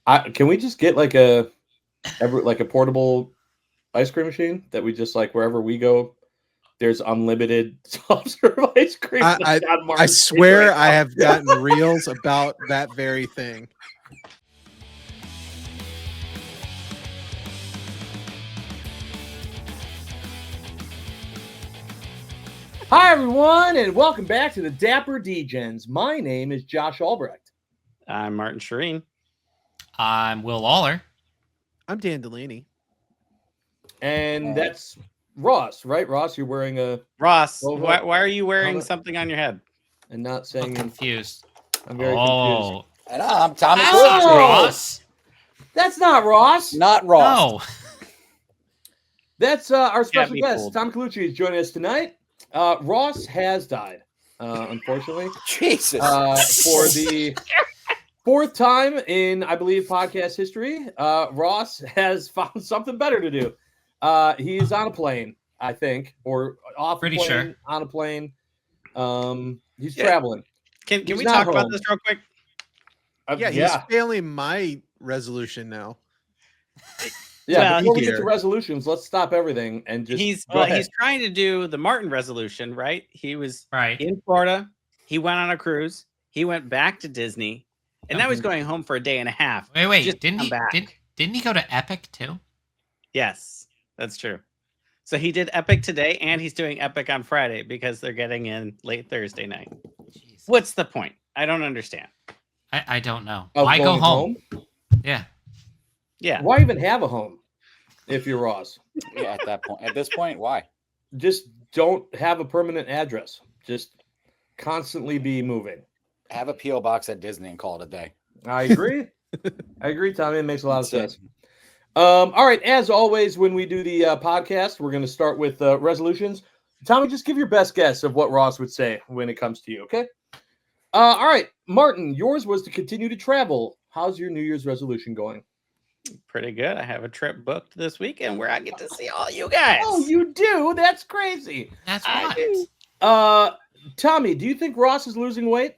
Can we just get like a portable ice cream machine that we just like wherever we go, there's unlimited soft serve ice cream. I swear I have gotten reels about that very thing. Hi, everyone, and welcome back to the Dapper Degens. My name is Josh Albrecht. I'm Martin Shireen. I'm Will Lawler. I'm Dan Delaney. And that's Ross, right? Ross, you're wearing a... Ross, why are you wearing something on your head? And not saying... I'm confused. I'm very confused. And I'm Tommy Ross. That's not Ross. Not Ross. No. That's our special guest. Tom Colucci is joining us tonight. Ross has died, unfortunately. Jesus. For the fourth time in, I believe, podcast history, Ross has found something better to do. He's on a plane, I think, or off Pretty plane, sure. on a plane. He's traveling. Can we talk about this real quick? He's failing my resolution now. Yeah, before we get to resolutions, let's stop everything and just. He's trying to do the Martin resolution, right? He was in Florida. He went on a cruise. He went back to Disney, and now he's going home for a day and a half. Wait! Didn't he go to Epic too? Yes, that's true. So he did Epic today, and he's doing Epic on Friday because they're getting in late Thursday night. Jeez. What's the point? I don't understand. I don't know. Why go home? Yeah. Yeah. Why even have a home if you're Ross? Yeah, at this point, why? Just don't have a permanent address. Just constantly be moving. Have a P.O. box at Disney and call it a day. I agree. Tommy. It makes a lot of sense. All right. As always, when we do the podcast, we're going to start with resolutions. Tommy, just give your best guess of what Ross would say when it comes to you, okay? All right. Martin, yours was to continue to travel. How's your New Year's resolution going? Pretty good. I have a trip booked this weekend where I get to see all you guys. Oh, you do? That's crazy. That's right. Tommy, do you think Ross is losing weight?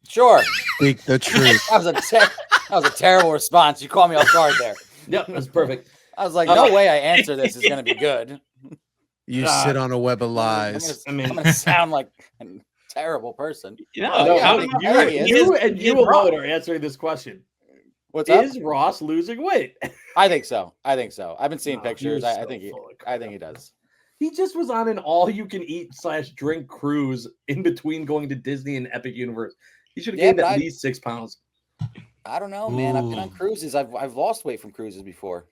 Sure. Speak the truth. That was a terrible response. You caught me off guard there. Yep, that's perfect. I was like, no way I answer this is going to be good. You sit on a web of lies. I'm going to sound like a terrible person. You alone are answering this question. Is Ross losing weight? I think so. I've been seeing pictures. I think he does. He just was on an all-you-can-eat/drink cruise in between going to Disney and Epic Universe. He should have gained at least 6 pounds. I don't know, man. I've been on cruises. I've lost weight from cruises before.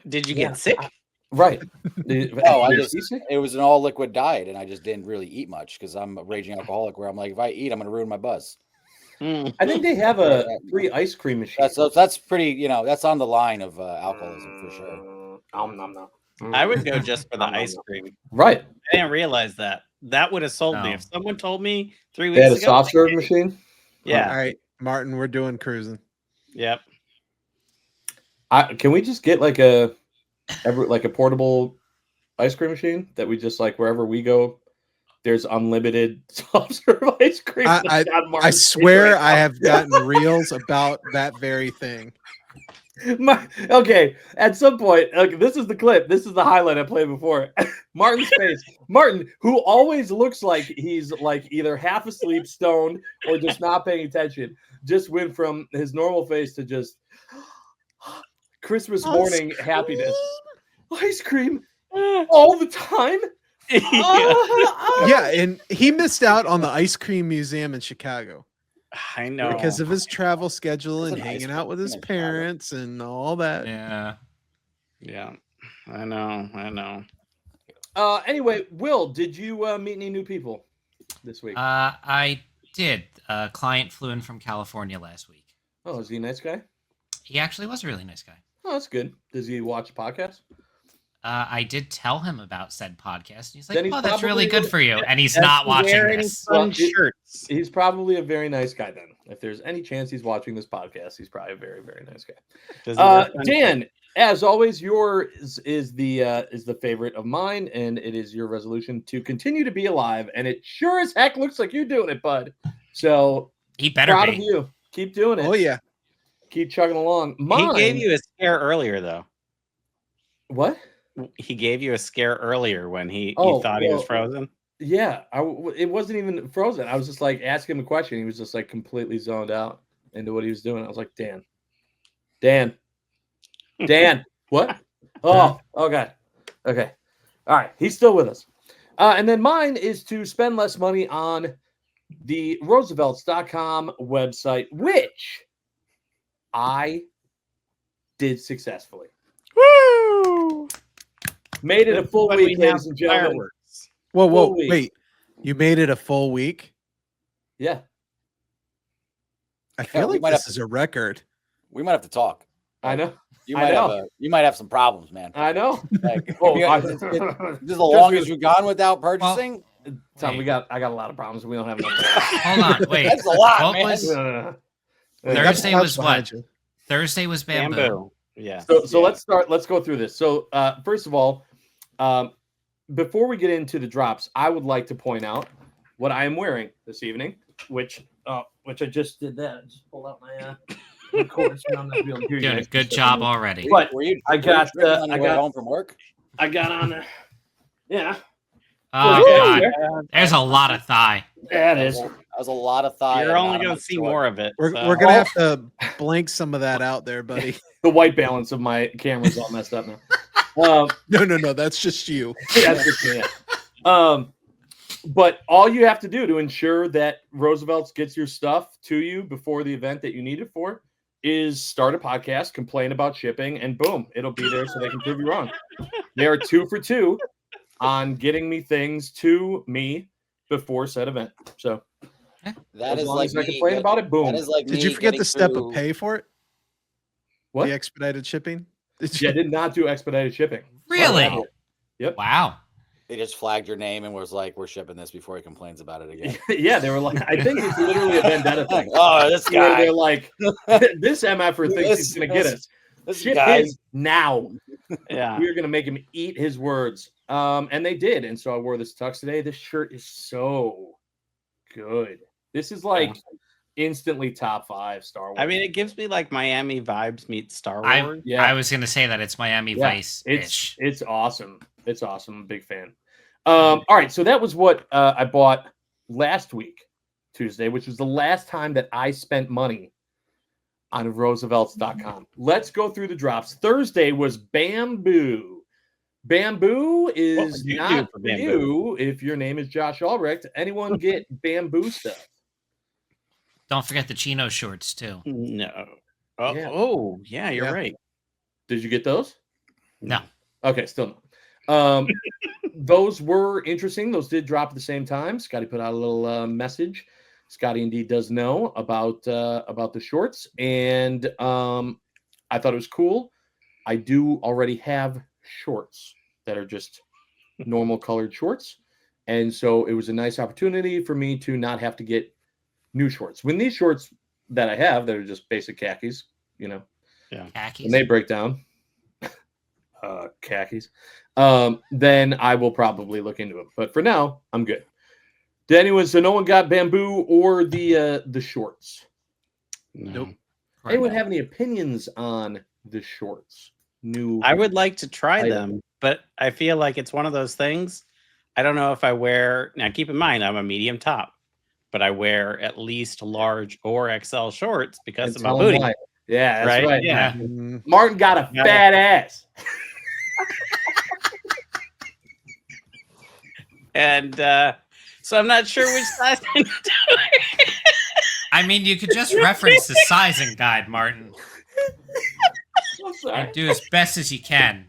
Did you get sick? Right. It was an all liquid diet, and I just didn't really eat much because I'm a raging alcoholic. Where I'm like, if I eat, I'm going to ruin my buzz. I think they have a free ice cream machine. That's pretty. That's on the line of alcoholism for sure. I would go just for the ice cream. Right. I didn't realize that. That would have sold me. If someone told me 3 weeks ago. They had a soft serve machine? Yeah. All right, Martin, we're doing cruising. Yep. Can we just get like a portable ice cream machine that we just like wherever we go, there's unlimited soft serve ice cream? I swear I have gotten reels about that very thing. Okay, at some point, this is the clip. This is the highlight I played before. Martin's face. Martin, who always looks like he's like either half asleep, stoned, or just not paying attention, just went from his normal face to just Christmas morning happiness. Ice cream all the time. Yeah, and he missed out on the ice cream museum in Chicago. I know, because of his travel schedule and hanging out with his parents and all that. Yeah, I know. Anyway, Will, did you meet any new people this week? I did. A client flew in from California last week. Oh, is he a nice guy? He actually was a really nice guy. Oh, that's good. Does he watch podcasts? I did tell him about said podcast. He's like, "Oh, that's really good for you," and he's not watching this. Shirts. He's probably a very nice guy then. If there's any chance he's watching this podcast, he's probably a very, very nice guy. Dan, as always, yours is the favorite of mine, and it is your resolution to continue to be alive. And it sure as heck looks like you're doing it, bud. So he better proud be. of you. Keep doing it. Oh yeah. Keep chugging along. He gave you a scare earlier, though. What? He gave you a scare earlier when he thought he was frozen. Yeah, it wasn't even frozen. I was just like asking him a question. He was just like completely zoned out into what he was doing. I was like, Dan, what? Oh, God. Okay. All right. He's still with us. And then mine is to spend less money on the Roosevelts.com website, which I did successfully. Woo! Made it a full week, ladies and gentlemen. Whoa, wait. You made it a full week? Yeah. I feel like this is a record. We might have to talk. I know. You might have some problems, man. I know. Like, this is the longest we've gone without purchasing. Tom, I got a lot of problems. We don't have enough. Hold on, wait. That's a lot, man. Thursday was what? Thursday was bamboo. Yeah. So let's start. Let's go through this. So first of all, before we get into the drops, I would like to point out what I am wearing this evening, which I just did that. I just pulled out my cords. Doing a good job already. But I got home from work. I got on. Yeah. Oh God, there's a lot of thigh. Yeah, it is. That was a lot of thigh. You're only going to see more of it. We're gonna have to blank some of that out there, buddy. The white balance of my camera's all messed up now. No, that's just you. That's just me. But all you have to do to ensure that Roosevelt's gets your stuff to you before the event that you need it for is start a podcast, complain about shipping, and boom, it'll be there so they can prove you wrong. They are 2 for 2 on getting me things to me before said event. So that as is long like as I complain about it, boom. That is like Did you forget the step of pay for it? What? The expedited shipping? Yeah, I did not do expedited shipping. Really? Yep. Wow. They just flagged your name and was like, "We're shipping this" before he complains about it again. Yeah, they were like, I think it's literally a vendetta thing. Oh, this guy. They're like, this MFer thinks he's going to get us. This Shit guy. is now. Yeah. We're going to make him eat his words. And they did. And so I wore this tux today. This shirt is so good. This is like instantly top 5 Star Wars. I mean, it gives me like Miami vibes meet Star Wars. I was going to say that it's Miami Vice. It's awesome. It's awesome. I'm a big fan. All right. So that was what I bought last week, Tuesday, which was the last time that I spent money on Roosevelts.com. Let's go through the drops. Thursday was bamboo. Bamboo is not for you if your name is Josh Albrecht. Anyone get bamboo stuff? Don't forget the chino shorts too. No. Yeah. You're right. Did you get those? No. Okay, still no. Those were interesting. Those did drop at the same time. Scotty put out a little message. Scotty indeed does know about the shorts, and I thought it was cool. I do already have shorts that are just normal colored shorts, and so it was a nice opportunity for me to not have to get new shorts. When these shorts that I have, that are just basic khakis, khakis, when they break down, khakis, then I will probably look into it. But for now, I'm good. So no one got bamboo or the shorts? Nope. Anyone have any opinions on the shorts? I would like to try them, but I feel like it's one of those things. I don't know if I wear, now keep in mind, I'm a medium top, but I wear at least large or XL shorts because of my booty. Yeah, that's right. Yeah. Martin got a fat ass. And so I'm not sure which size I'm doing. I mean, you could just reference the sizing guide, Martin. I'm sorry. And do as best as you can.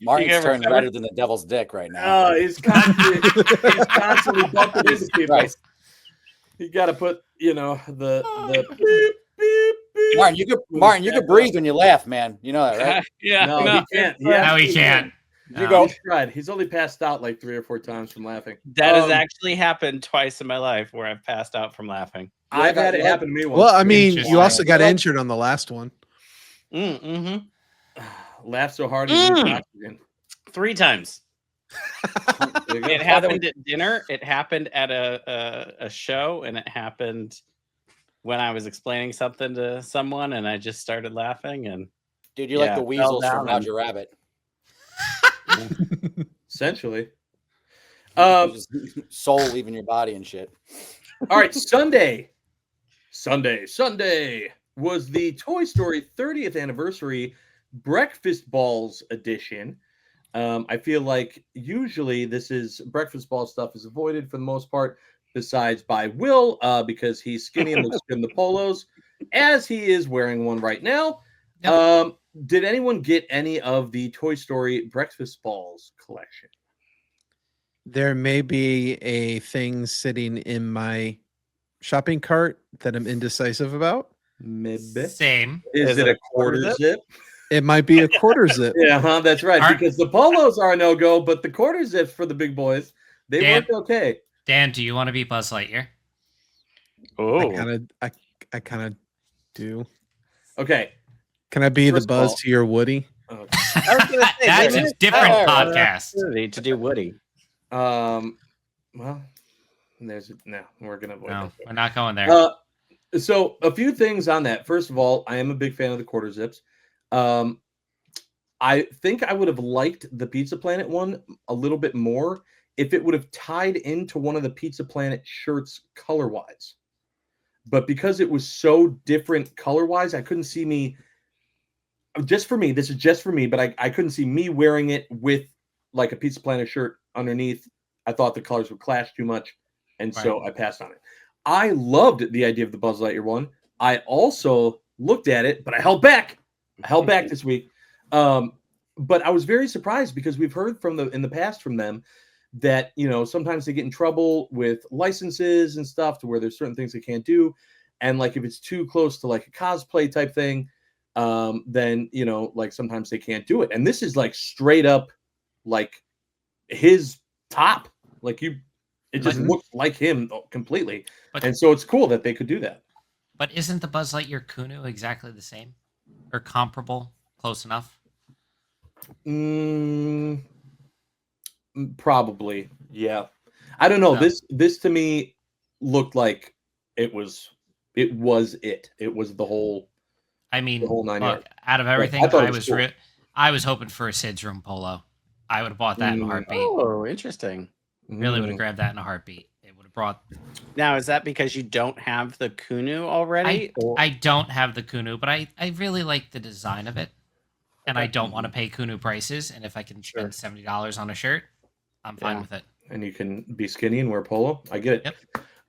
Martin's turned redder than the devil's dick right now. Oh, he's constantly bumping into people. Right. You got to put, the Martin, you could breathe when you laugh, man. You know that, right? Yeah. No, he can't. No, he can't. You go. He's tried. He's only passed out like 3 or 4 times from laughing. That has actually happened twice in my life where I've passed out from laughing. I've had it happen to me once. Well, I mean, you also got injured on the last one. Mm-hmm. Laugh so hard you lose oxygen. 3 times. It happened at dinner. It happened at a show, and it happened when I was explaining something to someone, and I just started laughing. And dude, you're like the weasels from Roger Rabbit. Essentially. Just soul leaving your body and shit. All right, Sunday was the Toy Story 30th anniversary Breakfast Balls edition. I feel like usually breakfast ball stuff is avoided for the most part, besides by Will, because he's skinny and looks good in the polos, as he is wearing one right now. Yep. Did anyone get any of the Toy Story Breakfast Balls collection? There may be a thing sitting in my shopping cart that I'm indecisive about. Maybe. Same. Is it a quarter zip? It might be a quarter zip. Yeah, that's right. Because the polos are a no-go, but the quarter zips for the big boys, they work okay. Dan, do you want to be Buzz Lightyear? Oh, I kind of do. Okay. Can I be the Buzz to your Woody? Okay. I was gonna say, that's a different podcast. To do Woody. Well, we're gonna avoid No, that. we're not going there. So a few things on that. First of all, I am a big fan of the quarter zips. I think I would have liked the Pizza Planet one a little bit more if it would have tied into one of the Pizza Planet shirts color-wise. But because it was so different color-wise, I couldn't see me. This is just for me, but I couldn't see me wearing it with like a Pizza Planet shirt underneath. I thought the colors would clash too much, and so I passed on it. I loved the idea of the Buzz Lightyear one. I also looked at it, but I held back. This week. But I was very surprised because we've heard in the past from them that, sometimes they get in trouble with licenses and stuff to where there's certain things they can't do. And like, if it's too close to like a cosplay type thing, then, like sometimes they can't do it. And this is like straight up like his top, like it just looks like him completely. And so it's cool that they could do that. But isn't the Buzz Lightyear Kunu exactly the same or comparable? Close enough? Probably. Yeah. I don't know. No. This to me looked like it was it. It was the whole. I mean, the whole 9 yards. Out of everything, I was hoping for a Sid's Room polo. I would have bought that in a heartbeat. Oh, interesting. Really would have grabbed that in a heartbeat. It would have brought. Now, is that because you don't have the Kunu already? I don't have the Kunu, but I really like the design of it. And I don't want to pay Kunu prices. And if I can spend $70 on a shirt, I'm fine with it. And you can be skinny and wear polo. I get it.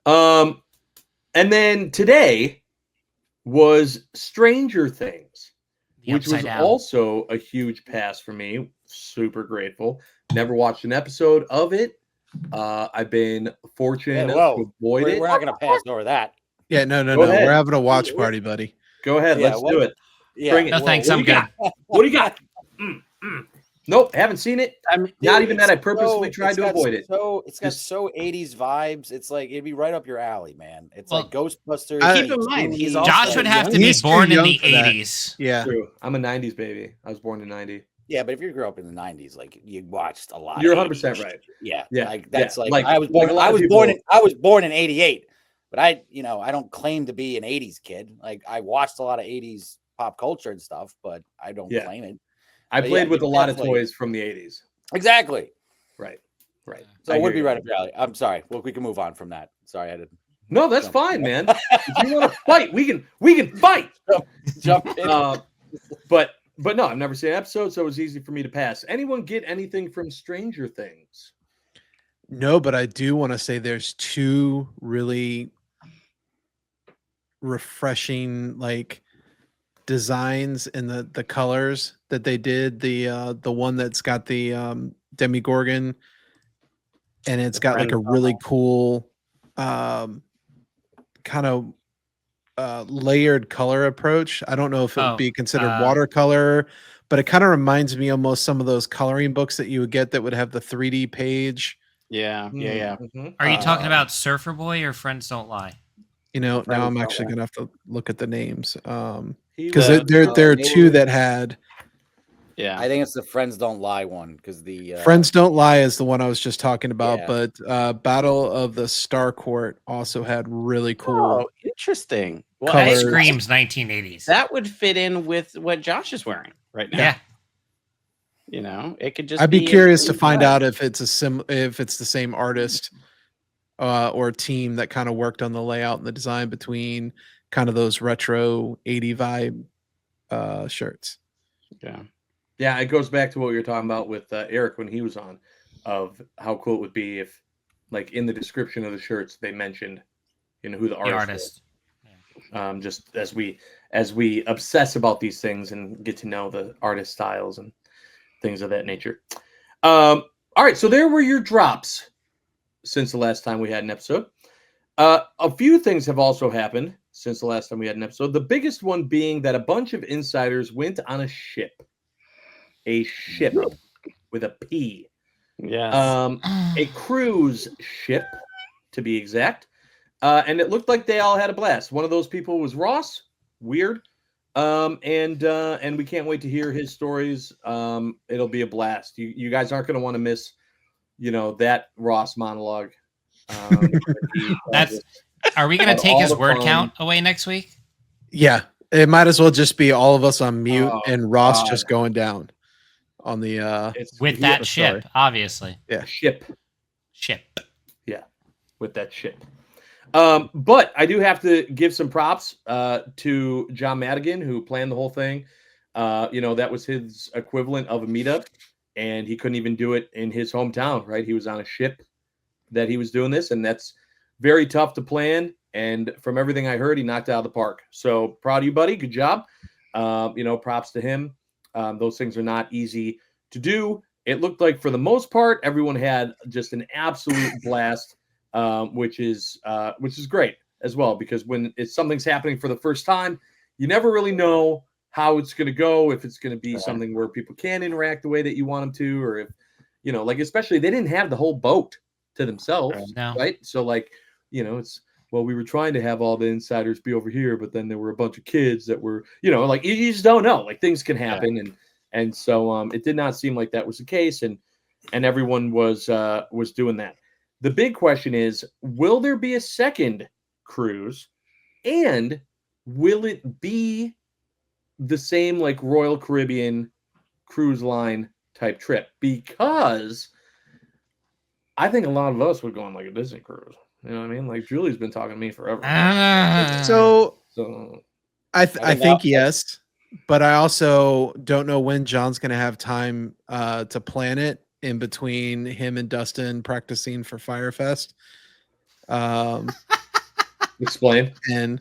Yep. And then today was Stranger Things, which was also a huge pass for me. Super grateful. Never watched an episode of it. I've been fortunate enough to avoid it. We're not going to pass over that. Yeah, no. We're having a watch party, buddy. Go ahead. Let's do it. Yeah. Bring it. No, thanks. I'm good. What do you got? Nope, haven't seen it. Not even that. I purposely tried to avoid it. It's got so 80s vibes. It's like it'd be right up your alley, man. It's like Ghostbusters. Keep in mind, Josh would have to be born in the 80s. Yeah, true. I'm a 90s baby. I was born in 90. Yeah, but if you grew up in the 90s, like you watched a lot. You're 100% right. Yeah, yeah. Like that's yeah. like I was born in 88, but I don't claim to be an 80s kid. Like I watched a lot of 80s pop culture and stuff, but I don't claim it. I played with a lot of toys from the 80s. Exactly. Right. So it would be right up your alley. I'm sorry. Well, we can move on from that. Sorry, I didn't. No, that's fine, man. If you want to fight, we can fight. Jump in. But no, I've never seen an episode, so it was easy for me to pass. Anyone get anything from Stranger Things? No, but I do want to say there's two really refreshing like designs in the colors that they did. The one that's got the Demogorgon, and it's got like a really cool kind of layered color approach. I don't know if it would be considered watercolor, but it kind of reminds me almost some of those coloring books that you would get that would have the 3D page. Yeah. Mm-hmm. Are you talking about Surfer Boy or Friends Don't Lie? Now I'm actually gonna have to look at the names because there are two that had. Yeah. I think it's the Friends Don't Lie one because the Friends Don't Lie is the one I was just talking about, Yeah. but Battle of the Star Court also had really cool. Oh, interesting. Well, Colors. That screams 1980s. that would fit in with what Josh is wearing right now. Yeah. You know, it could just I'd be a curious to clean find vibe. out if it's if it's the same artist or team that kind of worked on the layout and the design between kind of those retro 80 vibe shirts. Yeah. Yeah, it goes back to what we were talking about with Eric when he was on, of how cool it would be if, like, in the description of the shirts they mentioned, who the The artist artist. was. Just as we obsess about these things and get to know the artist styles and things of that nature. All right, so there were your drops since the last time we had an episode. A few things have also happened since the last time we had an episode. The biggest one being that a bunch of insiders went on a ship. A ship with a P. Yes. A cruise ship, to be exact. And it looked like they all had a blast. One of those people was Ross. Weird. And we can't wait to hear his stories. It'll be a blast. You guys aren't going to want to miss, that Ross monologue. Are we going to take his word count away next week? Yeah, it might as well just be all of us on mute and Ross God. just going down on the with that ship, obviously. Yeah, ship. Yeah, with that ship. But I do have to give some props to John Madigan, who planned the whole thing. That was his equivalent of a meetup, and he couldn't even do it in his hometown, right? He was on a ship that he was doing this, and that's very tough to plan. And from everything I heard, he knocked it out of the park. So proud of you, buddy. Good job. Props to him. Those things are not easy to do. It looked like for the most part, everyone had just an absolute blast, which is great as well, because when something's happening for the first time, you never really know how it's going to go, if it's going to be something where people can interact the way that you want them to, or if, especially they didn't have the whole boat to themselves, right? So we were trying to have all the insiders be over here, but then there were a bunch of kids that were, you just don't know, like things can happen. And so it did not seem like that was the case. And everyone was doing that. The big question is, will there be a second cruise, and will it be the same like Royal Caribbean cruise line type trip? Because I think a lot of us would go on like a Disney cruise. You know what I mean? Like Julie's been talking to me forever. So I think yes, but I also don't know when John's going to have time to plan it in between him and Dustin practicing for Firefest. Explain. And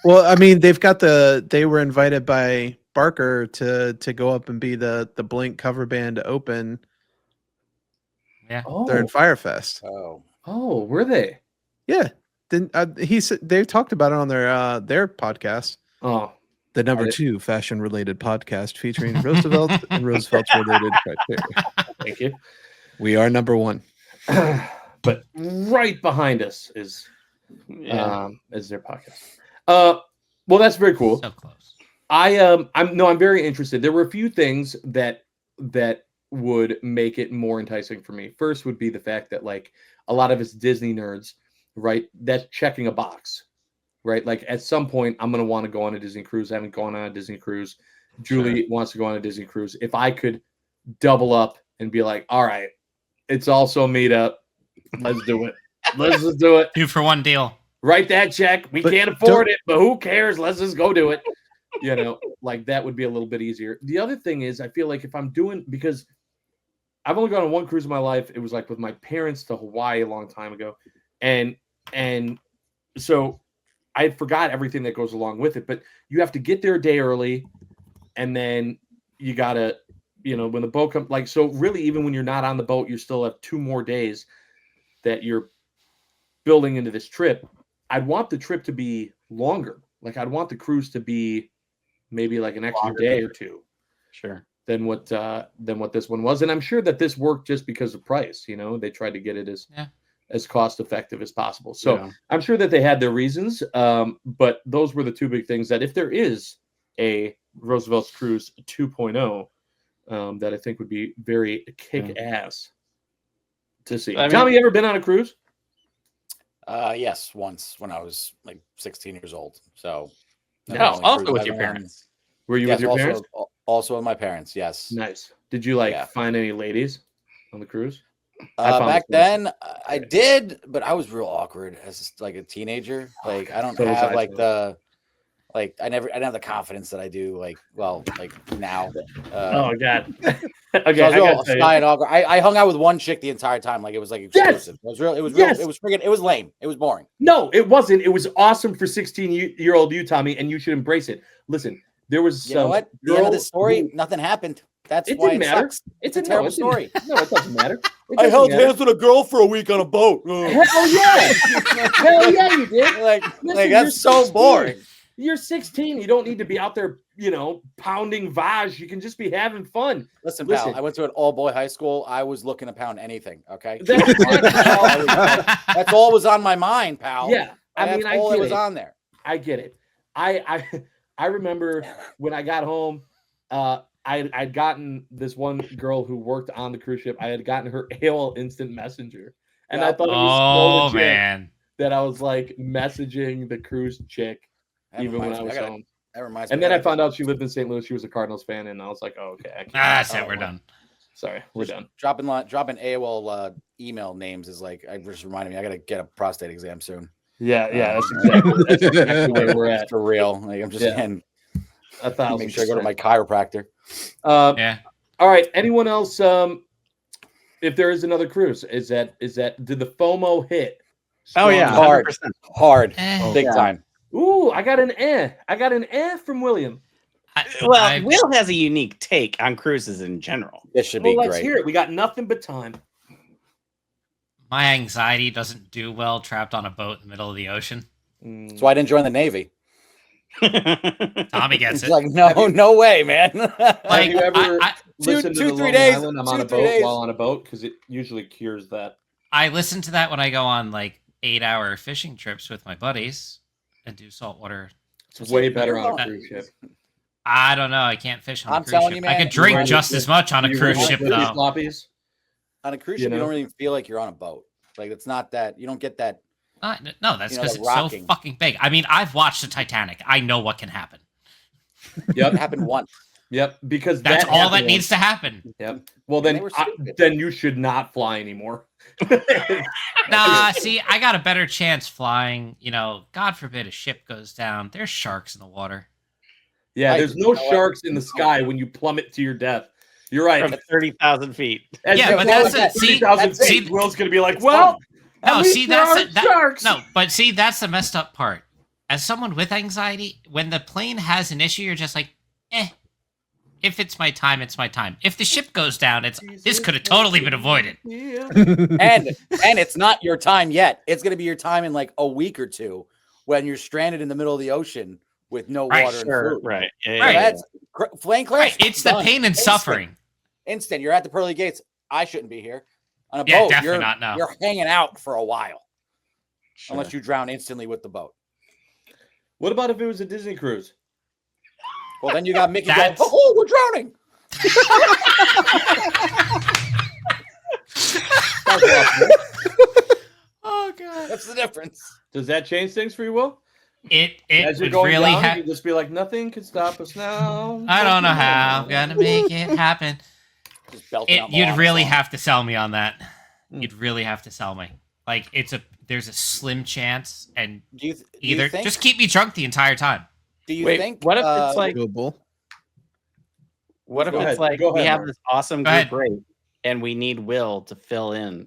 well, I mean, they were invited by Barker to go up and be the Blink cover band to open. Yeah. During Firefest. Oh, were they? Yeah. Then he said they talked about it on their podcast. Oh, the number 2 fashion related podcast featuring Roosevelt and Roosevelt's related criteria. Thank you. We are number 1. But right behind us is their podcast. Well, that's very cool. So close. I'm very interested. There were a few things that would make it more enticing for me. First would be the fact that like a lot of us Disney nerds, right? That's checking a box, right? Like at some point I'm going to want to go on a Disney cruise. I haven't gone on a Disney cruise. Julie wants to go on a Disney cruise. If I could double up and be like, all right, it's also a meetup. Let's do it. Let's just do it. 2-for-1 deal. Write that check. We can't afford it, but who cares? Let's just go do it. Like that would be a little bit easier. The other thing is I feel like if I'm doing, because I've only gone on one cruise in my life. It was like with my parents to Hawaii a long time ago. And so I forgot everything that goes along with it, but you have to get there a day early. And then you got to, when the boat comes, like, so really, even when you're not on the boat, you still have 2 more days that you're building into this trip. I'd want the trip to be longer. Like I'd want the cruise to be maybe like an extra day or 2. Sure. Than what this one was. And I'm sure that this worked just because of price. They tried to get it as cost effective as possible. So I'm sure that they had their reasons. But those were the 2 big things that if there is a Roosevelt's Cruise 2.0, that I think would be very kick ass to see. I mean- Tommy, you ever been on a cruise? Yes, once when I was like 16 years old. So No, also with your parents. Were you with your parents? Also with my parents. Yes. Nice. Did you find any ladies on the cruise? Back then, I did, but I was real awkward as like a teenager. Like I don't have like the I didn't have the confidence that I do like now. Oh god. Okay, Okay, I was I real gotta tell you. shy and awkward. I hung out with one chick the entire time, like it was like exclusive. It was real. It was real. Yes. It was friggin'. It was lame. It was boring. No, it wasn't. It was awesome for 16-year-old you, Tommy, and you should embrace it. Listen, there was You know what? The end of the story, nothing happened. That's why it sucks. It's a terrible story. No, it doesn't matter. I held hands with a girl for a week on a boat. Hell yeah! Hell yeah, you did. Like Listen, that's so 16. boring. You're 16. You don't need to be out there, pounding Vaj. You can just be having fun. Listen, pal, I went to an all-boy high school. I was looking to pound anything, okay? That's all was on my mind, pal. Yeah. That's all that was on there. I get it. I remember when I got home, I'd gotten this one girl who worked on the cruise ship. I had gotten her AOL Instant Messenger. And I thought it was so legit man. that I was like messaging the cruise chick even when I was home. That reminds And me. then I found out she lived in St. Louis. She was a Cardinals fan, and I was like, "Oh, okay." That's it. We're done. Sorry, we're done. Dropping AOL email names is like I just reminded me. I got to get a prostate exam soon. Yeah, that's exactly where we're at. For real. Like I'm just getting. Make sure I go to my chiropractor. Yeah. All right. Anyone else? If there is another cruise, is that did the FOMO hit? Oh yeah, hard, 100%. Big time. Ooh, I got an from William. Will has a unique take on cruises in general. This should be let's great. hear it. We got nothing but time. My anxiety doesn't do well trapped on a boat in the middle of the ocean. That's why I didn't join the Navy. Tommy gets it. Like no way, man. Have you ever listened to 3 days? I'm on a boat while on a boat because it usually cures that. I listen to that when I go on like 8-hour fishing trips with my buddies and do saltwater. It's way better on a cruise ship. I don't know. I can't fish on a cruise telling ship. you, I man, could drink you just as much on a cruise ship though. Floppies? On a cruise ship, you don't really feel like you're on a boat. Like it's not that you don't get that. No, that's because the it's rocking. so fucking big. I mean, I've watched the Titanic. I know what can happen. Yep, It happened once. Yep, because That's all that needs to happen. Yep. Well, they then, were stupid. then you should not fly anymore. Nah, see, I got a better chance flying. God forbid a ship goes down. There's sharks in the water. Yeah, there's no sharks in the sky when you plummet to your death. You're right. From 30,000 feet. Yeah, but that's it. See, Will's gonna be like, well, no, see, that's sharks. No, but see, that's the messed up part. As someone with anxiety, when the plane has an issue, you're just like, if it's my time, it's my time. If the ship goes down, this could have totally been avoided. and it's not your time yet. It's going to be your time in like a week or two when you're stranded in the middle of the ocean with no water and food. Right. Right. That's flame crash. Right. It's the pain and suffering. Instant. You're at the pearly gates. I shouldn't be here. On a Yeah, boat, definitely not, no. You're hanging out for a while. Sure. Unless you drown instantly with the boat. What about if it was a Disney cruise? Well, then you got Mickey going, That's- oh, we're drowning. Oh god. That's the difference. Does that change things for you, Will? It As you're would going really down, you just be like, nothing can stop us now. I don't know how I'm gonna make it happen. Just belting out You'd Moana really song. have to sell me on that. You'd really have to sell me. Like there's a slim chance, and Do you either think, just keep me drunk the entire time. do you Wait, think what if it's like Doable. what if Go it's ahead. like Go we ahead, have Mark. this awesome Go ahead. group rate and we need Will to fill in,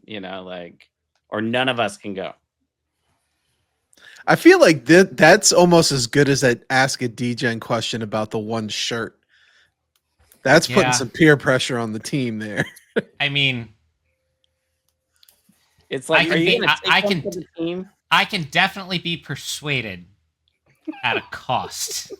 or none of us can go. I feel like that's almost as good as that ask a Degen question about the one shirt. That's putting Yeah. some peer pressure on the team there. I mean, It's like, I are can you be- gonna I take one can- for the team? I can definitely be persuaded at a cost.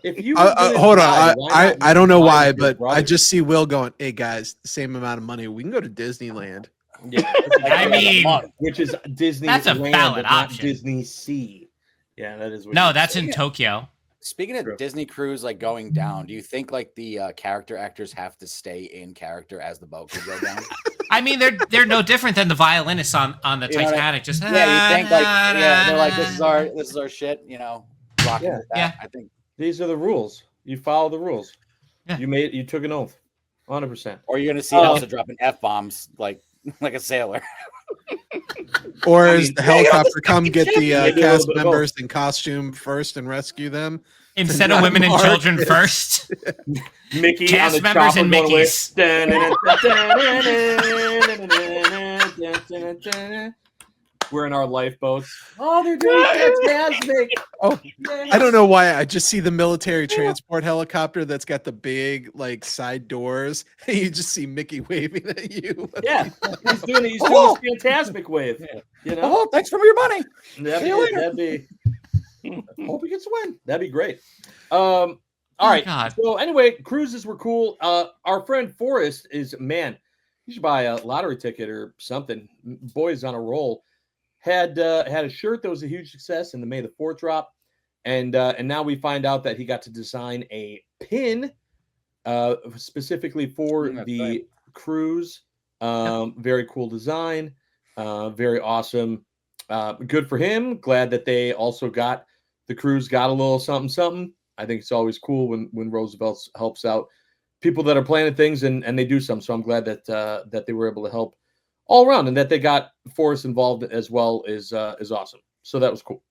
If you Hold on. I don't know why, but I just see Will going, hey, guys, the same amount of money. We can go to Disneyland. yeah, I mean, which is Disney. That's a Land, valid not option. Disney Sea. Yeah, that is. What No, you're that's saying. in Tokyo. Speaking of True. Disney cruise like going down, do you think like the character actors have to stay in character as the boat could go down? I mean, they're no different than the violinists on the You know what I- Titanic. Just Yeah, you think like they're like this is our shit, you know, rocking Yeah. with that. Yeah. I think, These are the rules. You follow the rules. Yeah. You took an oath, 100%. or you're gonna see Elsa dropping F-bombs like a sailor. Or I is mean, the helicopter come get the Maybe a little cast bit of members in costume first and rescue them? instead of women and Mark children is- first. Mickey Cast on the members chopper and going away. We're in our lifeboats. Oh, they're doing fantastic. Oh, I don't know why. I just see the military transport helicopter that's got the big like side doors. And you just see Mickey waving at you. Yeah, he's doing this fantastic wave. You know, Oh, thanks for your money. that'd be. Hope he gets a win. That'd be great. All right. God. So anyway, cruises were cool. Our friend Forrest is man. You should buy a lottery ticket or something. Boy's on a roll. Had a shirt that was a huge success in the May the 4th drop, and now we find out that he got to design a pin specifically for the cruise. Very cool design. Very awesome. Good for him. Glad that they also got the cruise got a little something. I think it's always cool when Roosevelt helps out people that are planning things and they do some. So I'm glad that they were able to help all around, and that they got Forrest involved as well is awesome. So that was cool.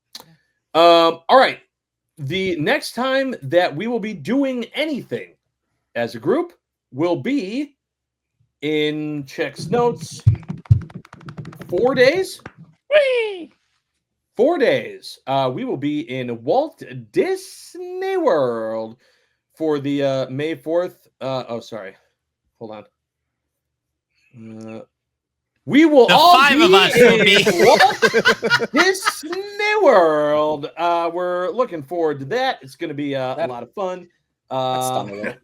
All right. The next time that we will be doing anything as a group will be in Check's notes 4 days. 4 days. We will be in Walt Disney World for the May 4th. Sorry. Hold on. We will The all 5 be of us will in be. Walt Disney World. We're looking forward to that. It's going to be a lot of fun. That's stunning.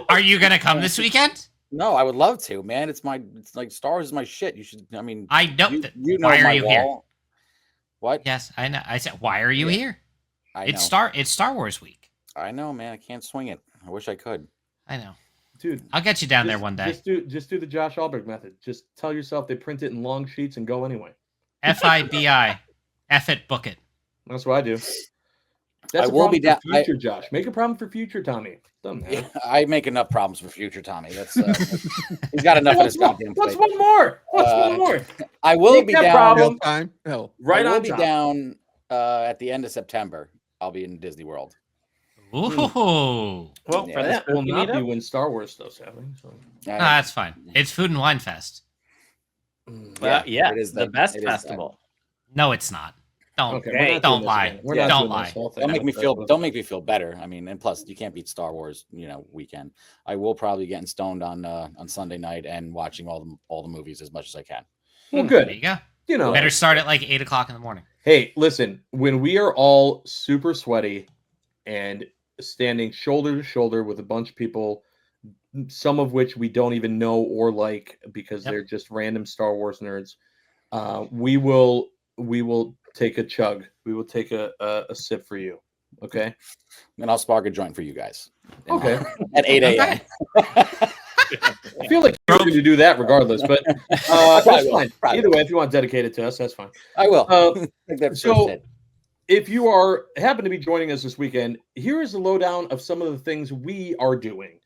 Are you gonna come this weekend? No, I would love to, man. It's like Star Wars is my shit. You should. I mean, I know. you know Why are my you wall. here? What? Yes, I know. I said, why are you Yeah. here? I It's know. Star Wars week. I know, man. I can't swing it. I wish I could. I know. Dude, I'll get you down there one day. Just do the Josh Alberg method. Just tell yourself they print it in long sheets and go anyway. FIBI. F it, book it. That's what I do. That's I a will problem be down. for future Josh. Make a problem for future Tommy. Doesn't matter. Yeah, I make enough problems for future Tommy. That's he's got enough on his goddamn What's plate. one more? What's one more? I will Make be that down. problem. Real time. No. Right I will on be top. down at the end of September. I'll be in Disney World. Ooh. Well, Yeah. that will spooky not be meetup? when Star Wars stuff's happening. So. No, that's fine. It's Food and Wine Fest. Well, yeah, it is the that- best it is that. festival. No, it's not. Don't Okay, Hey, we're not don't doing this lie. again. We're Yeah. not Don't doing this lie. whole thing. Don't make me feel better. I mean, and plus you can't beat Star Wars, weekend. I will probably be getting stoned on Sunday night and watching all the movies as much as I can. Well, There good. you go. You know, Better start at like 8 o'clock in the morning. hey, listen, when we are all super sweaty and standing shoulder to shoulder with a bunch of people, some of which we don't even know or like because Yep. they're just random Star Wars nerds, we will take a chug. We will take a sip for you. Okay. And I'll spark a joint for you guys. Okay. At 8 a.m. I feel like you're going to do that regardless, but that's Probably will. fine. Probably Either will. way, if you want to dedicate it to us, that's fine. I will. So- Take that first hit. If you happen to be joining us this weekend, here is the lowdown of some of the things we are doing.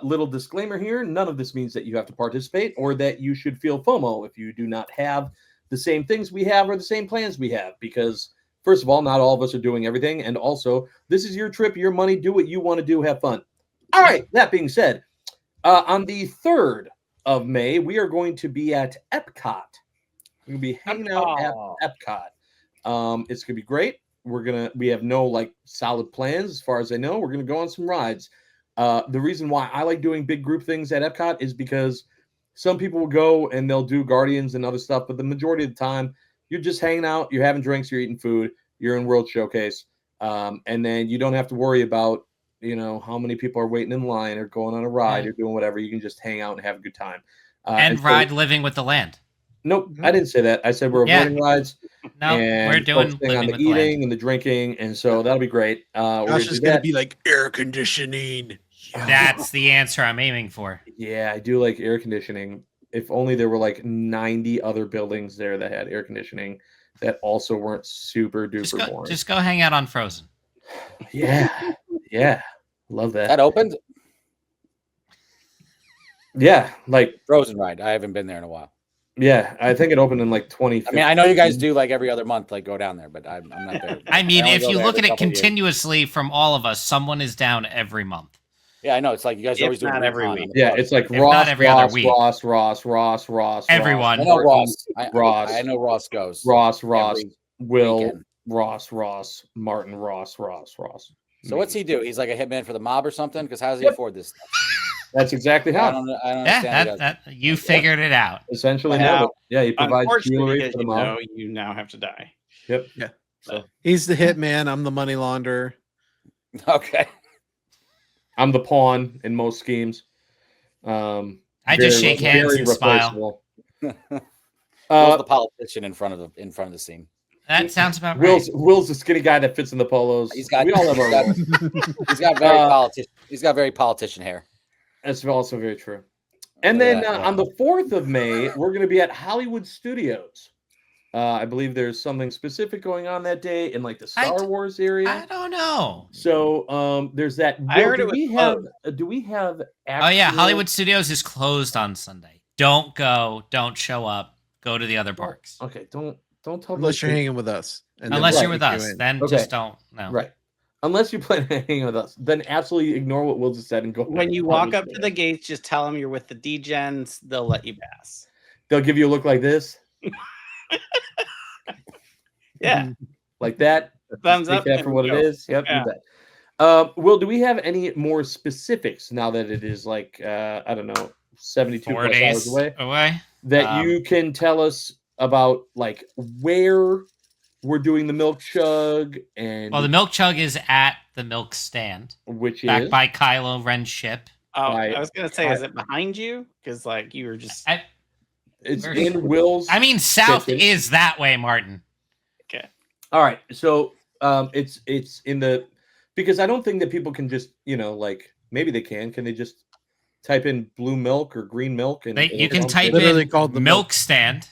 Little disclaimer here: none of this means that you have to participate or that you should feel FOMO if you do not have the same things we have or the same plans we have. Because first of all, not all of us are doing everything, and also this is your trip, your money. Do what you want to do. Have fun. All right. That being said, on the 3rd of May, we are going to be at Epcot. We're gonna be hanging out at Epcot. It's gonna be great. We have no like solid plans as far as I know. We're gonna go on some rides. The reason why I like doing big group things at Epcot is because some people will go and they'll do Guardians and other stuff, but the majority of the time you're just hanging out, you're having drinks, you're eating food, you're in World Showcase, and then you don't have to worry about how many people are waiting in line or going on a ride or doing whatever. You can just hang out and have a good time. And so- ride Living with the Land. Nope, I didn't say that. I said we're Yeah. avoiding rides. No, and we're doing focusing on living the with the land. eating and the drinking, and so that'll be great. We're Josh do is going to that. be like air conditioning. That's the answer I'm aiming for. Yeah, I do like air conditioning. If only there were like 90 other buildings there that had air conditioning that also weren't super duper boring. Just go hang out on Frozen. Yeah, yeah, love that. That opened? Yeah, like Frozen ride. I haven't been there in a while. yeah, I think it opened in like 2015. I mean, I know you guys do like every other month, like go down there, but I'm not there. I mean, only if go you there look every at it couple of years. continuously from all of us, someone is down every month. Yeah, I know. It's like you guys If always do not every week. Yeah, it's like If Ross, not every other Ross, week. Ross, Everyone. I know Martin, Ross. Ross, I know Ross goes. Ross, every Will, weekend. Ross, Martin, Ross. So what's he do? He's like a hitman for the mob or something? Because how does he Yep. afford this stuff? That's exactly I how. don't understand. Yeah, how he does it. you figured it out. Essentially, Now, no, yeah, he provides Unfortunately, jewelry because for the mob. you now have to die. Yep. Yeah. So He's the hitman. I'm the money launderer. Okay. I'm the pawn in most schemes. I just shake hands and smile. Will's Uh, the politician in front of the scene. That sounds about right. Will's the skinny guy that fits in the polos. He's got we all have our roles. he's got very politician. He's got very politician hair. That's also very true. And Look at then that, yeah. on the 4th of May, we're going to be at Hollywood Studios. I believe there's something specific going on that day in like the Star Wars area. I don't know. So there's that. I heard do it was we have? Do we have? Oh yeah, actual- Hollywood Studios is closed on Sunday. Don't go. Don't show up. Go to the other parks. Okay, don't tell me. Unless you're hanging with us. And then Unless we'll you're with take you us, in. then Okay. just don't. No. Right. Unless you plan on hanging with us, then absolutely ignore what Will just said and go. When you walk up to the gates, just tell them you're with the Degens. They'll let you pass. They'll give you a look like this, Yeah. like that. Thumbs Take up. that and for what go. it is. Yep. Yeah. You bet. Will, do we have any more specifics now that it is like I don't know, 72 4 plus days hours away. that you can tell us about, like where we're doing the milk chug and Well, the milk chug is at the milk stand, which back is by Kylo Ren's ship. Oh, Right. I was gonna say, is it behind you? Because like you were just it's Where- in Will's. I mean, south kitchen. is that way, Martin. okay. All right, so it's in the, because I don't think that people can just like maybe they can they just type in blue milk or green milk and You can and- type Literally in called the milk milk. stand,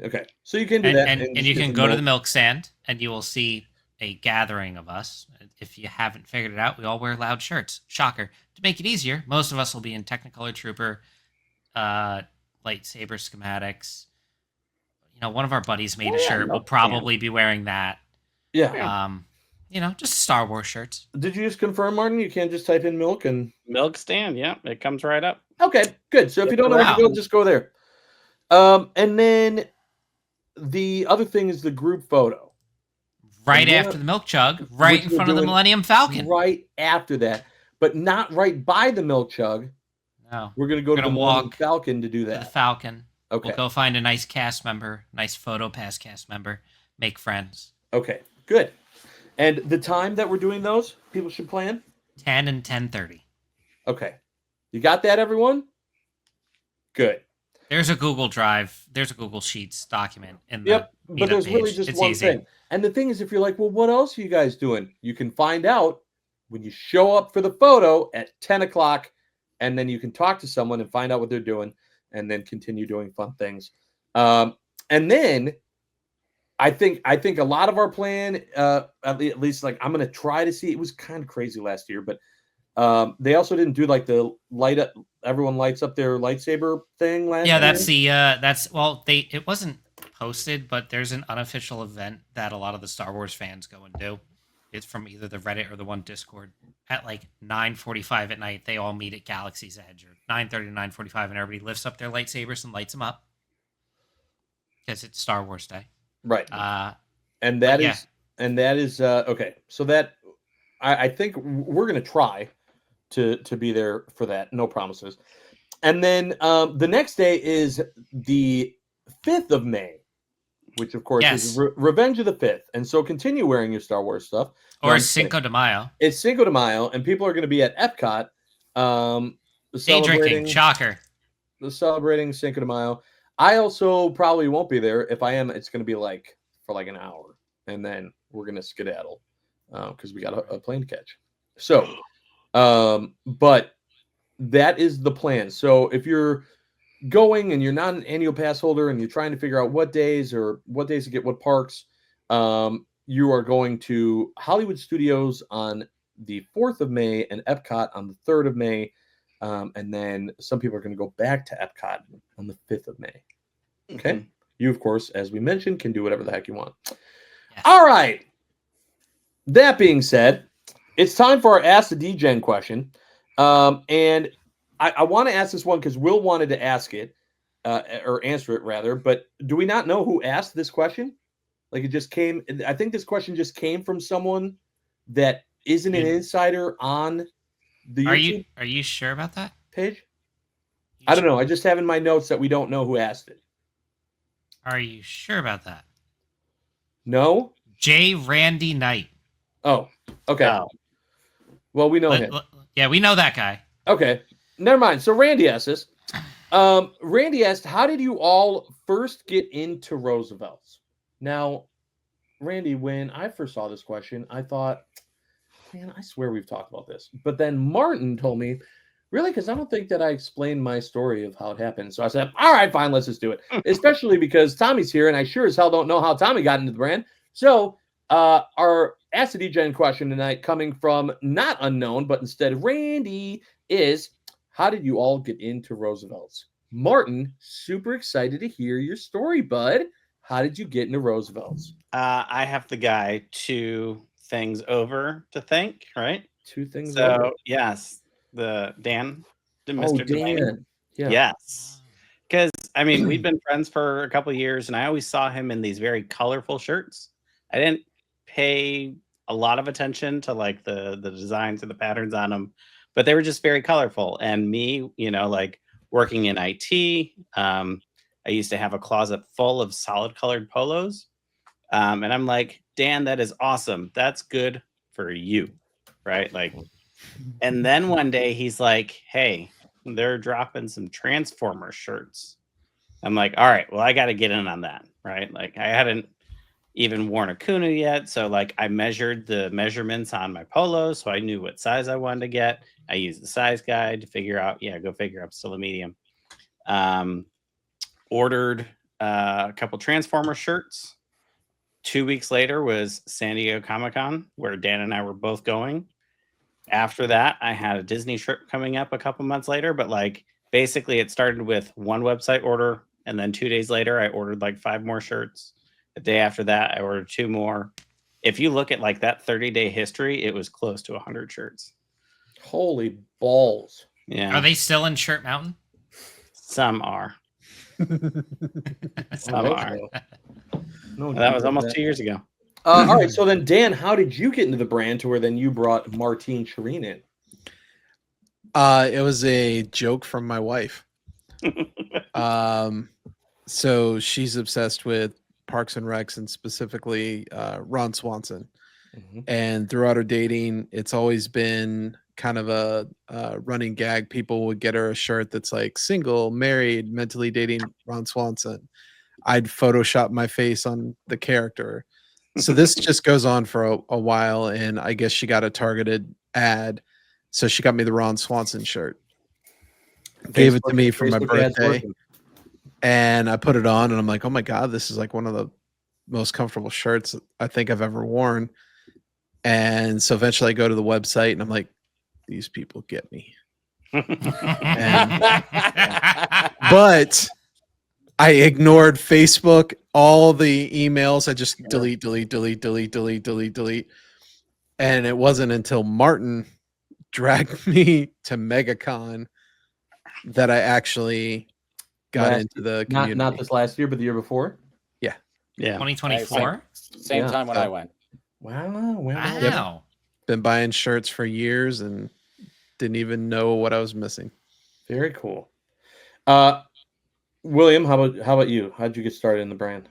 Okay, so you can do and, that, and just you get can some go to milk. the milk stand, and you will see a gathering of us. If you haven't figured it out, we all wear loud shirts. Shocker. To make it easier, most of us will be in Technicolor Trooper, lightsaber schematics. One of our buddies made a shirt. We'll probably be wearing that. Yeah. Just Star Wars shirts. Did you just confirm, Martin? You can't just type in milk and Milk stand. Yeah, it comes right up. okay, good. So if you don't know where to go, just go there. And then the other thing is the group photo. Right And after the milk chug, right which in we're front of the doing Millennium Falcon. Right after that, but not right by the milk chug. No. We're gonna go to We're the gonna Millennium walk Falcon to do To the that. Falcon. Okay. We'll go find a nice cast member, nice photo pass cast member, make friends. Okay. Good. And the time that we're doing those, people should plan. 10 and 10:30. Okay. You got that, everyone? Good. There's a Google Drive. There's a Google Sheets document in the Yep. But meetup there's really page. just It's one easy. thing. And the thing is, if you're like, well, what else are you guys doing? You can find out when you show up for the photo at 10 o'clock, and then you can talk to someone and find out what they're doing, and then continue doing fun things. And then I think a lot of our plan, at least like I'm going to try to see. It was kind of crazy last year, but they also didn't do like the light up. Everyone lights up their lightsaber thing last year. Yeah, it wasn't posted, but there's an unofficial event that a lot of the Star Wars fans go and do. It's from either the Reddit or the one Discord at like 9:45 at night. They all meet at Galaxy's Edge, or 9:30 to 9:45, and everybody lifts up their lightsabers and lights them up because it's Star Wars Day. Right. And but that is okay. So that I think we're gonna try to be there for that. No promises. And then the next day is the 5th of May, which of course is Revenge of the 5th. And so continue wearing your Star Wars stuff. Or Cinco de Mayo. It's Cinco de Mayo, and people are going to be at Epcot. Day drinking, shocker. Celebrating Cinco de Mayo. I also probably won't be there. If I am, it's going to be like for like an hour, and then we're gonna skedaddle because we got a plane to catch. So, but that is the plan. So if you're going and you're not an annual pass holder and you're trying to figure out what days to get what parks, you are going to Hollywood Studios on the 4th of May and Epcot on the 3rd of May. And then some people are going to go back to Epcot on the 5th of May. Okay. Mm-hmm. You, of course, as we mentioned, can do whatever the heck you want. Yes. All right. That being said, it's time for our Ask the Degen question. And I want to ask this one because Will wanted to ask it or answer it rather. But do we not know who asked this question? Like it just came. I think this question just came from someone that isn't an insider on the YouTube. Are you sure about that page? I don't know. I just have in my notes that we don't know who asked it. Are you sure about that? No. J. Randy Knight. Oh, okay. Oh. Well, we know him. Yeah, we know that guy. Okay. Never mind. So Randy asked this. Randy asked, how did you all first get into Roosevelt's? Now, Randy, when I first saw this question, I thought, man, I swear we've talked about this. But then Martin told me, really? Because I don't think that I explained my story of how it happened. So I said, all right, fine, let's just do it. Especially because Tommy's here, and I sure as hell don't know how Tommy got into the brand. So our Ask the Degen question tonight, coming from not unknown, but instead Randy, is how did you all get into Roosevelt's? Martin, super excited to hear your story, bud. How did you get into Roosevelt's? I have the guy 2 things over to thank, right? 2 things so, over. Yes, the Dan, Mr. Dan. Yeah. Yes. Because, I mean, we've been friends for a couple of years, and I always saw him in these very colorful shirts. I didn't pay a lot of attention to, like, the designs or the patterns on them, but they were just very colorful. And me, like, working in IT, I used to have a closet full of solid colored polos. And I'm like, Dan, that is awesome. That's good for you. Right. Like, and then one day he's like, hey, they're dropping some Transformer shirts. I'm like, all right, well, I got to get in on that. Right. Like I hadn't even worn a Kuna yet. So like I measured the measurements on my polos. So I knew what size I wanted to get. I used the size guide to figure out, go figure I'm still a medium. Ordered a couple Transformer shirts. 2 weeks later was San Diego Comic-Con, where Dan and I were both going. After that, I had a Disney trip coming up a couple months later, but like basically it started with one website order, and then 2 days later I ordered like 5 more shirts. The day after that, I ordered 2 more. If you look at like that 30-day history, it was close to 100 shirts. Holy balls. Yeah. Are they still in Shirt Mountain? Some are. Some are. No, that was almost 2 years ago. All right. So then, Dan, how did you get into the brand to where then you brought Martine Shireen in? It was a joke from my wife. So she's obsessed with Parks and Recs and specifically Ron Swanson. Mm-hmm. And throughout her dating, it's always been kind of a running gag. People would get her a shirt that's like single, married, mentally dating Ron Swanson. I'd Photoshop my face on the character. So this just goes on for a while, and I guess she got a targeted ad. So she got me the Ron Swanson shirt. Gave it to me for my birthday. And I put it on, and I'm like, oh my God, this is like one of the most comfortable shirts I think I've ever worn. And so eventually I go to the website, and I'm like, these people get me. But I ignored Facebook, all the emails. I just delete. And it wasn't until Martin dragged me to MegaCon that I actually got into the community. Not this last year, but the year before? Yeah. 2024? Same time when I went. Wow. Yep. Been buying shirts for years and didn't even know what I was missing. Very cool. William, how about you? How'd you get started in the brand?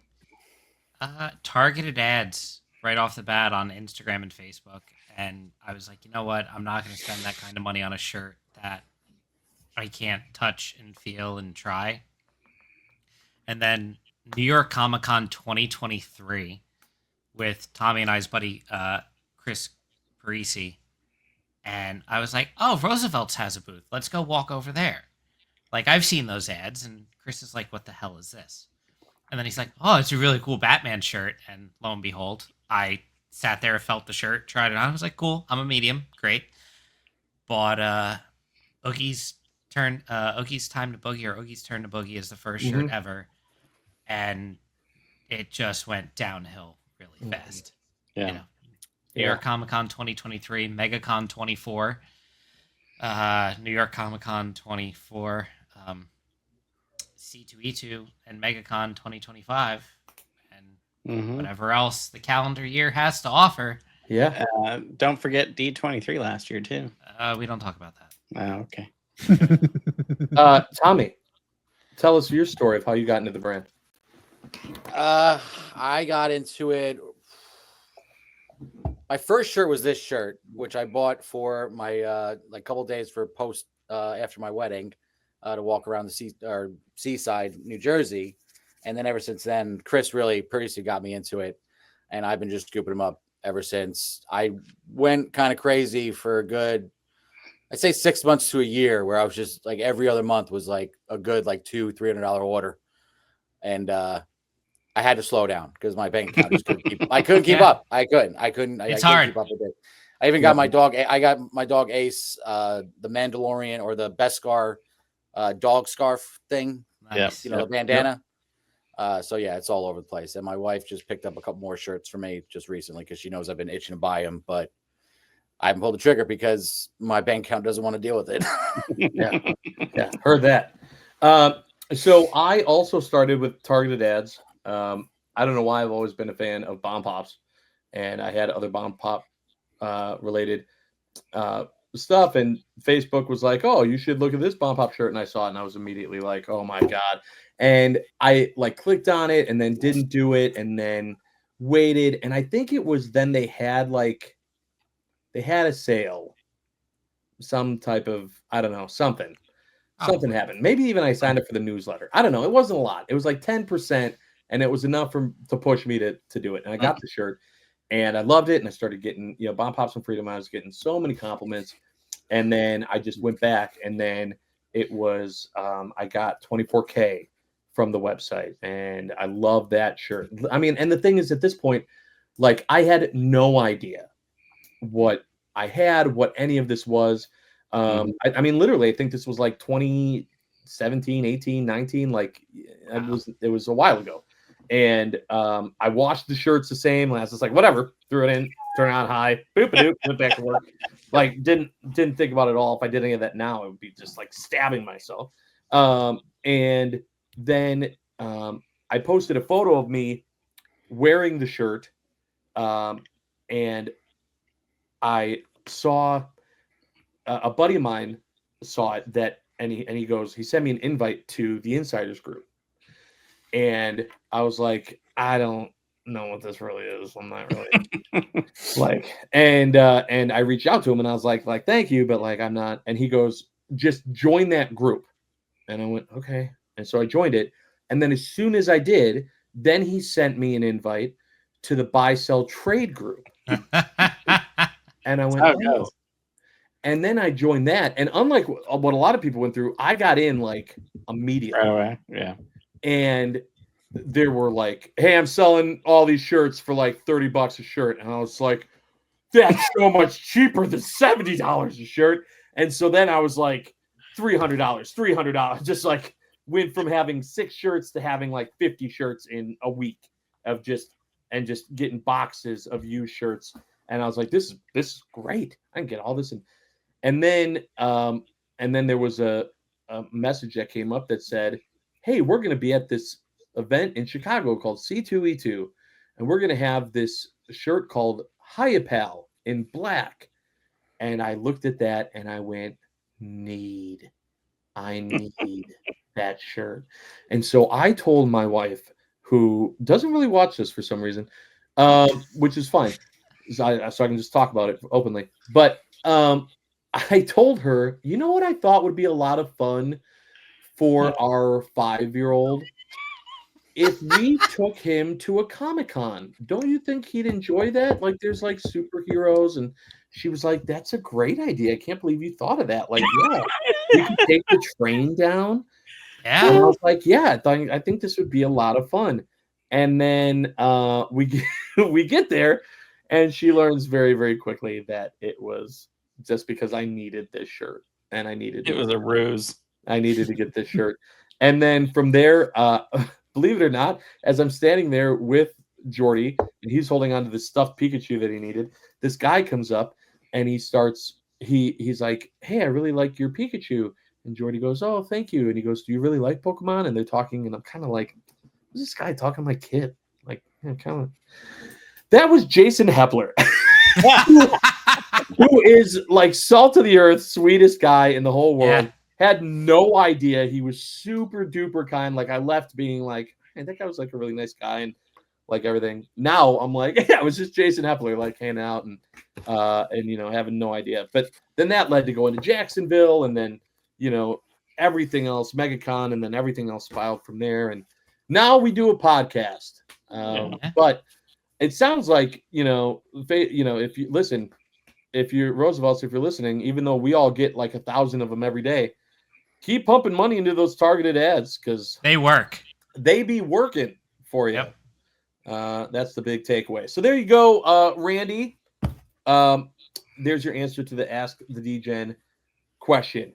Targeted ads right off the bat on Instagram and Facebook. And I was like, you know what? I'm not going to spend that kind of money on a shirt that I can't touch and feel and try. And then New York Comic Con 2023, with Tommy and I's buddy Chris Parisi, and I was like, "Oh, Roosevelt's has a booth. Let's go walk over there." Like I've seen those ads, and Chris is like, "What the hell is this?" And then he's like, "Oh, it's a really cool Batman shirt." And lo and behold, I sat there, felt the shirt, tried it on. I was like, "Cool, I'm a medium, great." Bought Oogie's Oogie's Time to Boogie, or Oogie's Turn to Boogie is the first shirt ever, and it just went downhill really fast. Yeah. You know, New York Comic Con 2023, MegaCon 24, New York Comic Con 24, C2E2, and MegaCon 2025, and whatever else the calendar year has to offer. Yeah. Don't forget D23 last year too. We don't talk about that. Oh, okay. Tommy, tell us your story of how you got into the brand. I got into it. My first shirt was this shirt, which I bought for my like couple days for post after my wedding to walk around the seaside, New Jersey, and then ever since then, Chris really pretty got me into it, and I've been just scooping them up ever since. I went kind of crazy for a good, I'd say 6 months to a year, where I was just like every other month was like a good like $200-$300 order, and I had to slow down because my bank account just couldn't keep. I couldn't keep up. I couldn't. It's I couldn't hard. keep up with it. I even got my dog. I got my dog Ace, the Mandalorian or the Beskar dog scarf thing. Nice. You know, the bandana. So yeah, it's all over the place. And my wife just picked up a couple more shirts for me just recently because she knows I've been itching to buy them, but I haven't pulled the trigger because my bank account doesn't want to deal with it. Yeah, heard that. So I also started with targeted ads. I don't know why I've always been a fan of Bomb Pops, and I had other Bomb Pop related stuff, and Facebook was like, "Oh, you should look at this Bomb Pop shirt," and I saw it, and I was immediately like, "Oh my god!" And I like clicked on it, and then didn't do it, and then waited, and I think it was then they had a sale, some type of, I don't know, something happened. Maybe even I signed up for the newsletter. I don't know. It wasn't a lot. It was like 10%, and it was enough to push me to do it. And I got the shirt, and I loved it, and I started getting, Bomb Pops and Freedom. I was getting so many compliments, and then I just went back, and then it was I got 24K from the website, and I love that shirt. I mean, and the thing is, at this point, like, I had no idea what I had, what any of this was. I mean, literally, I think this was like 2017, 18, 19. Like, it was a while ago. And I washed the shirts the same. And I was just like, whatever, threw it in, turn on high, boop a doop, went back to work. Like, didn't think about it at all. If I did any of that now, it would be just like stabbing myself. And then I posted a photo of me wearing the shirt, and I saw a buddy of mine saw it, and he goes, he sent me an invite to the Insiders group, and I was like, I don't know what this really is. I'm not really like, and I reached out to him, and I was like thank you, but like I'm not. And he goes, just join that group, and I went, okay. And so I joined it, and then as soon as I did, then he sent me an invite to the buy sell trade group. And I went, oh. And then I joined that. And unlike what a lot of people went through, I got in like immediately. Right away. Yeah. And they were like, hey, I'm selling all these shirts for like $30 a shirt. And I was like, that's so much cheaper than $70 a shirt. And so then I was like, $300, just like went from having 6 shirts to having like 50 shirts in a week of just getting boxes of used shirts. And I was like, this is great. I can get all this. And then there was a message that came up that said, hey, we're going to be at this event in Chicago called C2E2. And we're going to have this shirt called Hiya Pal in black. And I looked at that and I went, I need that shirt. And so I told my wife, who doesn't really watch this for some reason, which is fine. So I can just talk about it openly. But I told her, you know what I thought would be a lot of fun for our 5-year-old if we took him to a Comic-Con, don't you think he'd enjoy that? Like, there's like superheroes, and she was like, "That's a great idea. I can't believe you thought of that." Like, yeah, we could take the train down. And I Yeah. was like, "Yeah, I think this would be a lot of fun." And then we get there, and she learns very, very quickly that it was just because I needed this shirt, and I needed It was a ruse. I needed to get this shirt. And then from there, believe it or not, as I'm standing there with Jordy and he's holding on to the stuffed Pikachu that he needed, this guy comes up and he's like, "Hey, I really like your Pikachu." And Jordy goes, "Oh, thank you." And he goes, "Do you really like Pokemon?" And they're talking, and I'm kind of like, who's this guy talking like kid? Like, kind of. That was Jason Hepler, who is like salt of the earth, sweetest guy in the whole world. Yeah. Had no idea. He was super duper kind. Like, I left being like, "Hey, that guy was like a really nice guy," and like everything. Now I'm like, yeah, it was just Jason Hepler, like hanging out and having no idea. But then that led to going to Jacksonville, and then everything else, MegaCon, and then everything else filed from there. And now we do a podcast. But it sounds like if you listen, if you're Roosevelt's, if you're listening, even though we all get like 1,000 of them every day, keep pumping money into those targeted ads because They work. they be working for you. Yep. That's the big takeaway. So there you go, Randy. There's your answer to the Ask the Degen question.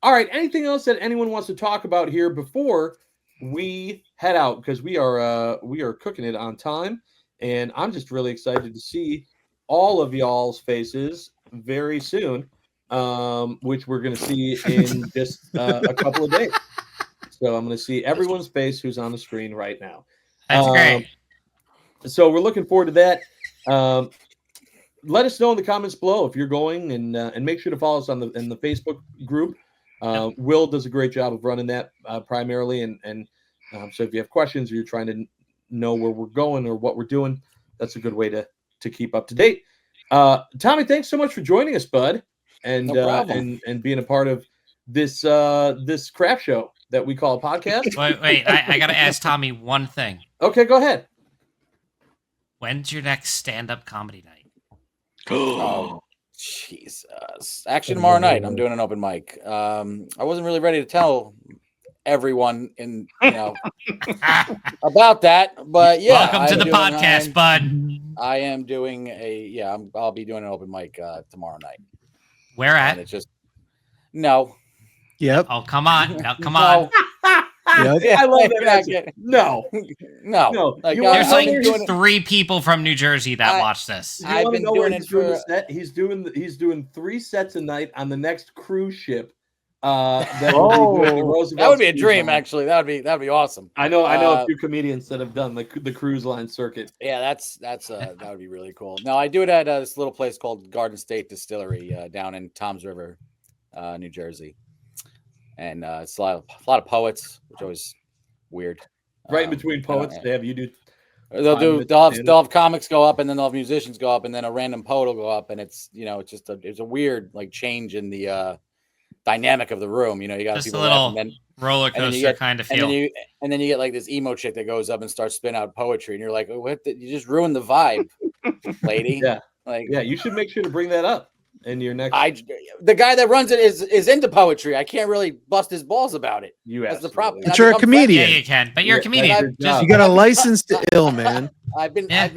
All right. Anything else that anyone wants to talk about here before we head out? Because we are cooking it on time, and I'm just really excited to see all of y'all's faces very soon, which we're going to see in just a couple of days. So I'm going to see everyone's face who's on the screen right now. That's great. So we're looking forward to that. Let us know in the comments below if you're going, and make sure to follow us in the Facebook group. Will does a great job of running that primarily, and so if you have questions or you're trying to know where we're going or what we're doing, that's a good way to keep up to date. Tommy, thanks so much for joining us, bud, and No problem. and being a part of this crap show that we call a podcast. Wait. I got to ask Tommy one thing. Okay, go ahead. When's your next stand-up comedy night? Oh, Jesus. Actually, tomorrow night, I'm doing an open mic. I wasn't really ready to tell everyone about that, but yeah. Welcome to the podcast, bud. I am doing I'll be doing an open mic tomorrow night. Where And at? it's just no. Yep. Oh, come on. Now, come on. Yep. Yeah, I love that you're not answer. getting- No. No. Like, There's I've been like doing it- 3 people from New Jersey that watch this. You I've wanna been know where doing he's it doing the for- set? He's doing 3 sets a night on the next cruise ship. That will be doing the Roosevelt that would be a cruise dream, line. actually. That'd be awesome. I know a few comedians that have done the cruise line circuit. Yeah, that would be really cool. No, I do it at this little place called Garden State Distillery down in Toms River, New Jersey, and it's a lot of poets, which always weird. Right in between poets, they have you do. They'll have comics go up, and then they'll have musicians go up, and then a random poet will go up, and it's it's a weird like change in the dynamic of the room. You got Just a people little laughing, roller and then you coaster get- kind of and feel. then you get like this emo chick that goes up and starts spitting out poetry, and you're like, "What? You just ruined the vibe, lady." Yeah. Like, Yeah, you should make sure to bring that up in your next. the guy that runs it is into poetry. I can't really bust his balls about it. That's the problem. But And you're a I've become friends- comedian. Yeah, you can, but you're a Yeah, comedian. that's You got a license to ill, man. I've Yeah.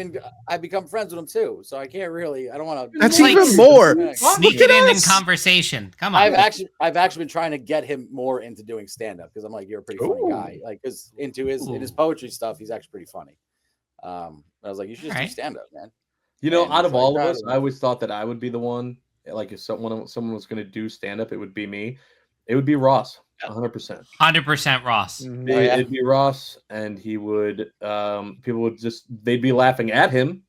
become friends with him too, so I can't really. I don't want to. That's Like- even more. Sneak Look it at in us. conversation. Come on. I've actually been trying to get him more into doing stand up because I'm like, you're a pretty funny guy. Like, because in his poetry stuff, he's actually pretty funny. I was like, you should just do Alright. stand up, man. out and of it's all like of that, us, I always thought that I would be the one. Like, if someone was going to do stand up, it would be me. It would be Ross, 100%. 100% Ross. Mhm. Oh, yeah. It'd be Ross, and he would. People would they'd be laughing at him,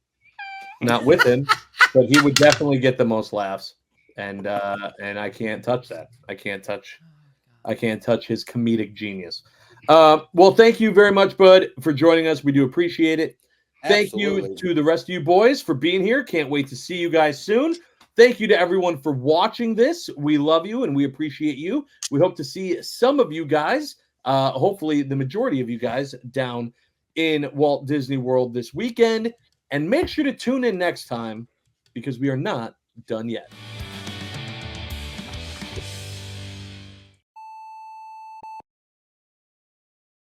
not with him, but he would definitely get the most laughs. And I can't touch that. I can't touch his comedic genius. Well, thank you very much, bud, for joining us. We do appreciate it. Thank you Absolutely. to the rest of you boys for being here. Can't wait to see you guys soon. Thank you to everyone for watching this. We love you and we appreciate you. We hope to see some of you guys, hopefully the majority of you guys, down in Walt Disney World this weekend. And make sure to tune in next time because we are not done yet.